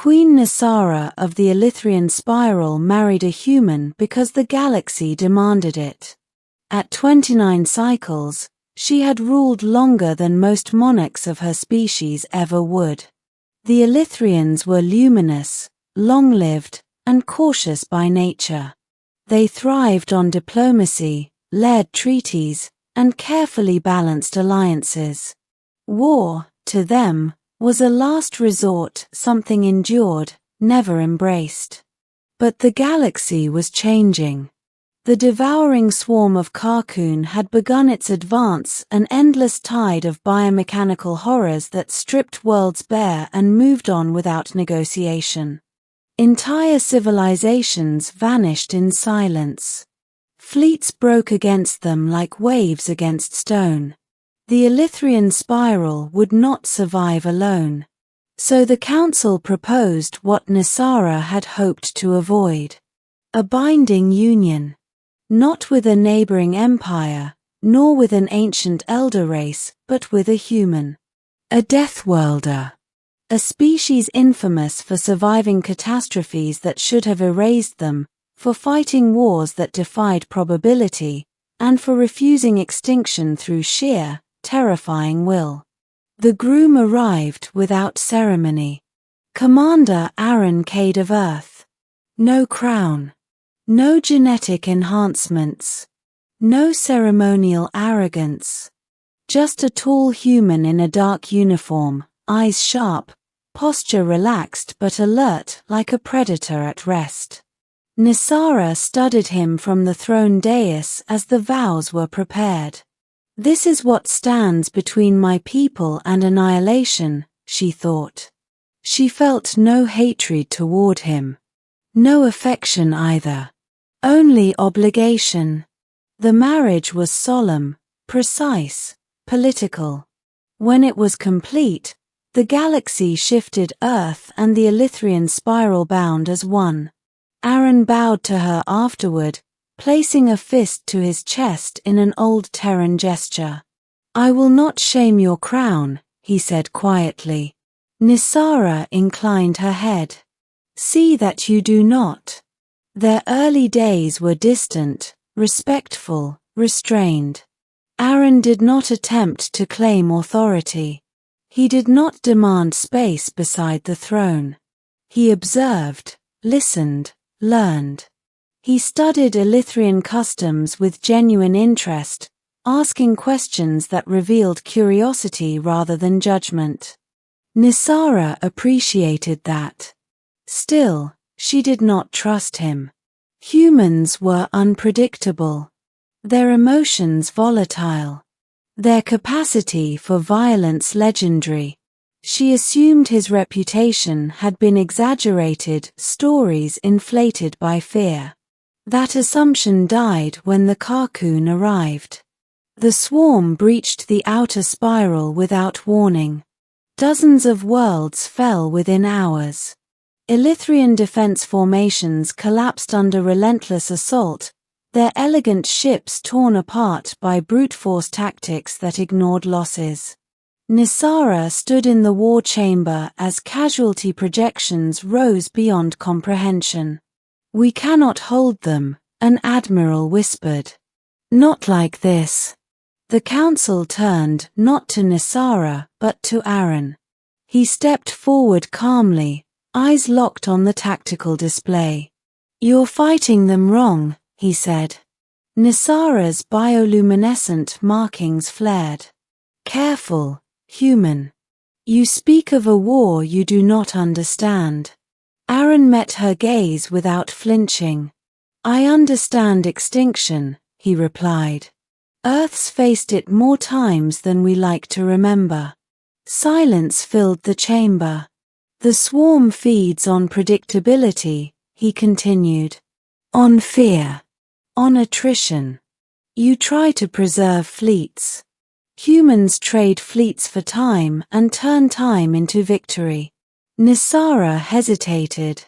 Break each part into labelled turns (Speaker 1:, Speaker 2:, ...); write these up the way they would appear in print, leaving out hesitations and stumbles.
Speaker 1: Queen Nisara of the Elythrian Spiral married a human because the galaxy demanded it. At 29 cycles, she had ruled longer than most monarchs of her species ever would. The Elythrians were luminous, long-lived, and cautious by nature. They thrived on diplomacy, layered treaties, and carefully balanced alliances. War, to them, was a last resort, something endured, never embraced. But the galaxy was changing. The devouring swarm of Carcoon had begun its advance, an endless tide of biomechanical horrors that stripped worlds bare and moved on without negotiation. Entire civilizations vanished in silence. Fleets broke against them like waves against stone. The Elythrian Spiral would not survive alone. So the Council proposed what Nisara had hoped to avoid. A binding union. Not with a neighboring empire, nor with an ancient elder race, but with a human. A Deathworlder. A species infamous for surviving catastrophes that should have erased them, for fighting wars that defied probability, and for refusing extinction through sheer, terrifying will. The groom arrived without ceremony. Commander Aaron Cade of Earth. No crown. No genetic enhancements. No ceremonial arrogance. Just a tall human in a dark uniform, eyes sharp, posture relaxed but alert like a predator at rest. Nisara studied him from the throne dais as the vows were prepared. This is what stands between my people and annihilation, she thought. She felt no hatred toward him. No affection either. Only obligation. The marriage was solemn, precise, political. When it was complete, the galaxy shifted Earth and the Elythrian Spiral bound as one. Aaron bowed to her afterward, placing a fist to his chest in an old Terran gesture. I will not shame your crown, he said quietly. Nisara inclined her head. See that you do not. Their early days were distant, respectful, restrained. Aaron did not attempt to claim authority. He did not demand space beside the throne. He observed, listened, learned. He studied Elythrian customs with genuine interest, asking questions that revealed curiosity rather than judgment. Nisara appreciated that. Still, she did not trust him. Humans were unpredictable. Their emotions volatile. Their capacity for violence legendary. She assumed his reputation had been exaggerated, stories inflated by fear. That assumption died when the Carcoon arrived. The swarm breached the outer spiral without warning. Dozens of worlds fell within hours. Elythrian defense formations collapsed under relentless assault, their elegant ships torn apart by brute force tactics that ignored losses. Nisara stood in the war chamber as casualty projections rose beyond comprehension. We cannot hold them, an admiral whispered. Not like this. The council turned not to Nisara but to Aaron. He stepped forward calmly, eyes locked on the tactical display. You're fighting them wrong, he said. Nisara's bioluminescent markings flared. Careful, human. You speak of a war you do not understand. Aaron met her gaze without flinching. I understand extinction, he replied. Earth's faced it more times than we like to remember. Silence filled the chamber. The swarm feeds on predictability, he continued. On fear. On attrition. You try to preserve fleets. Humans trade fleets for time and turn time into victory. Nisara hesitated.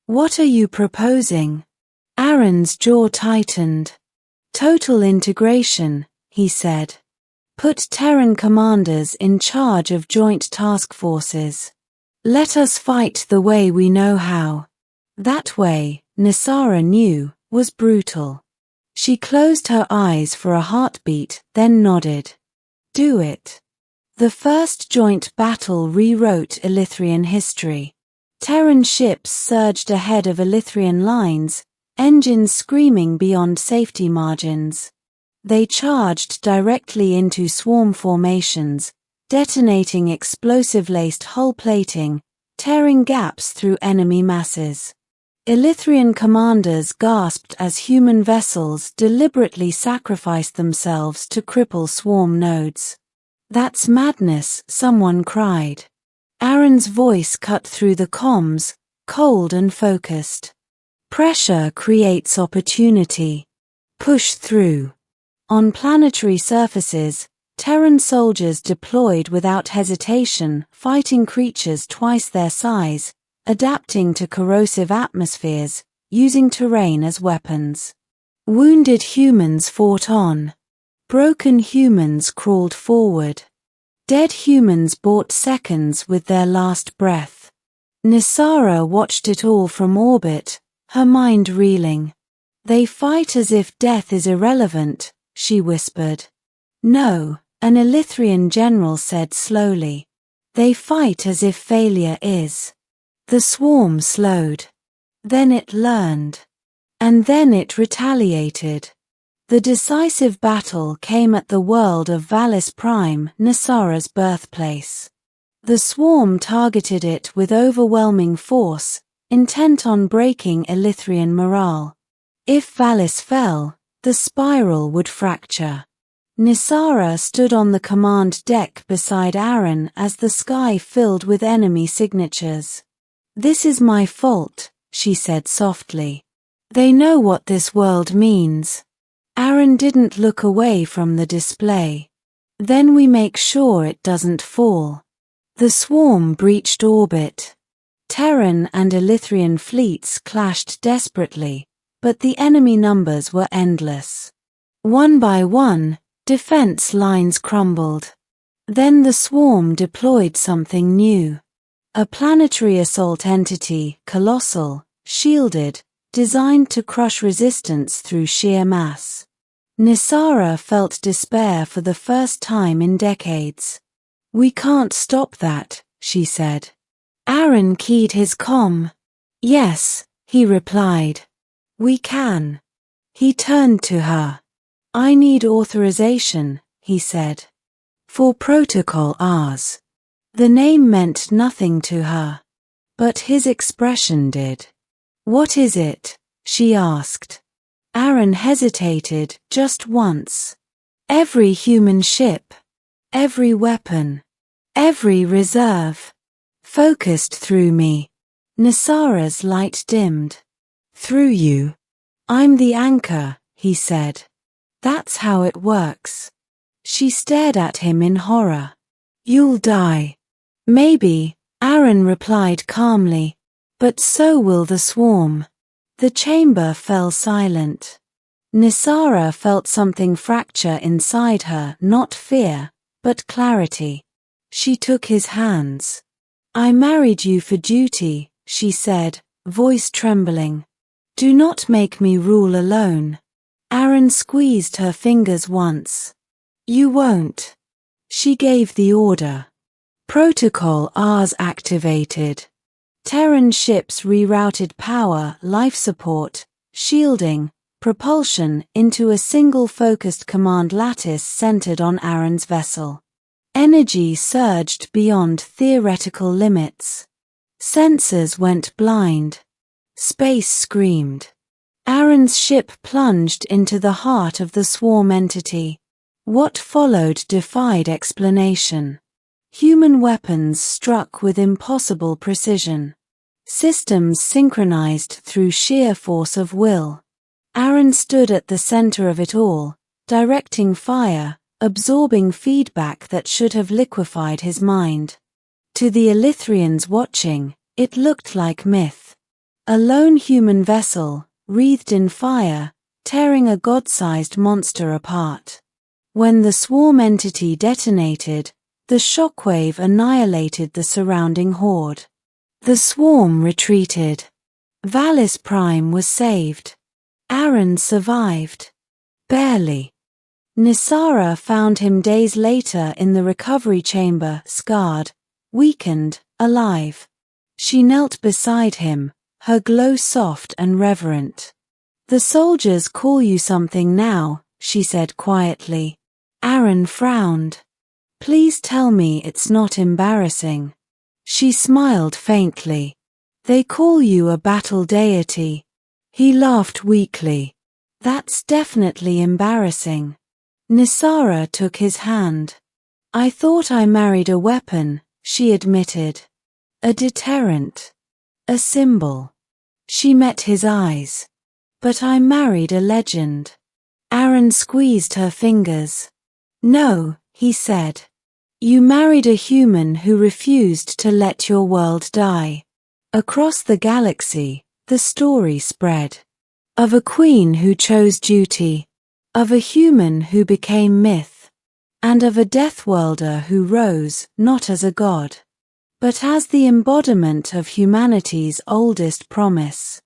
Speaker 1: What are you proposing? Aaron's jaw tightened. Total integration, he said. Put Terran commanders in charge of joint task forces. Let us fight the way we know how. That way, Nisara knew, was brutal. She closed her eyes for a heartbeat, then nodded. Do it. The first joint battle rewrote Elithrian history. Terran ships surged ahead of Elithrian lines, engines screaming beyond safety margins. They charged directly into swarm formations, detonating explosive-laced hull plating, tearing gaps through enemy masses. Elithrian commanders gasped as human vessels deliberately sacrificed themselves to cripple swarm nodes. That's madness, someone cried. Aaron's voice cut through the comms, cold and focused. Pressure creates opportunity. Push through. On planetary surfaces, Terran soldiers deployed without hesitation, fighting creatures twice their size, adapting to corrosive atmospheres, using terrain as weapons. Wounded humans fought on. Broken humans crawled forward. Dead humans bought seconds with their last breath. Nisara watched it all from orbit, her mind reeling. They fight as if death is irrelevant, she whispered. No, an Elithrian general said slowly. They fight as if failure is. The swarm slowed. Then it learned. And then it retaliated. The decisive battle came at the world of Valis Prime, Nisara's birthplace. The swarm targeted it with overwhelming force, intent on breaking Elithrian morale. If Valis fell, the spiral would fracture. Nisara stood on the command deck beside Aaron as the sky filled with enemy signatures. This is my fault, she said softly. They know what this world means. Aaron didn't look away from the display. Then we make sure it doesn't fall. The swarm breached orbit. Terran and Elithrian fleets clashed desperately, but the enemy numbers were endless. One by one, defense lines crumbled. Then the swarm deployed something new. A planetary assault entity, colossal, shielded, designed to crush resistance through sheer mass. Nisara felt despair for the first time in decades. We can't stop that, she said. Aaron keyed his comm. Yes, he replied. We can. He turned to her. I need authorization, he said. For protocol Rs. The name meant nothing to her. But his expression did. What is it? She asked. Aaron hesitated just once. Every human ship. Every weapon. Every reserve. Focused through me. Nisara's light dimmed. Through you. I'm the anchor, he said. That's how it works. She stared at him in horror. You'll die. Maybe, Aaron replied calmly. But so will the swarm. The chamber fell silent. Nisara felt something fracture inside her, not fear, but clarity. She took his hands. I married you for duty, she said, voice trembling. Do not make me rule alone. Aaron squeezed her fingers once. You won't. She gave the order. Protocol Rs activated. Terran ships rerouted power, life support, shielding, propulsion into a single focused command lattice centered on Aaron's vessel. Energy surged beyond theoretical limits. Sensors went blind. Space screamed. Aaron's ship plunged into the heart of the swarm entity. What followed defied explanation. Human weapons struck with impossible precision. Systems synchronized through sheer force of will. Aaron stood at the center of it all, directing fire, absorbing feedback that should have liquefied his mind. To the Elithrians watching, it looked like myth. A lone human vessel, wreathed in fire, tearing a god-sized monster apart. When the swarm entity detonated, the shockwave annihilated the surrounding horde. The swarm retreated. Valis Prime was saved. Aaron survived. Barely. Nisara found him days later in the recovery chamber, scarred, weakened, alive. She knelt beside him, her glow soft and reverent. "The soldiers call you something now," she said quietly. Aaron frowned. "Please tell me it's not embarrassing." She smiled faintly. "They call you a battle deity." He laughed weakly. "That's definitely embarrassing." Nisara took his hand. "I thought I married a weapon," she admitted. "A deterrent. A symbol." She met his eyes. "But I married a legend." Aaron squeezed her fingers. "No," he said. "You married a human who refused to let your world die." Across the galaxy, the story spread. Of a queen who chose duty. Of a human who became myth. And of a Deathworlder who rose, not as a god, but as the embodiment of humanity's oldest promise.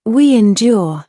Speaker 1: We endure.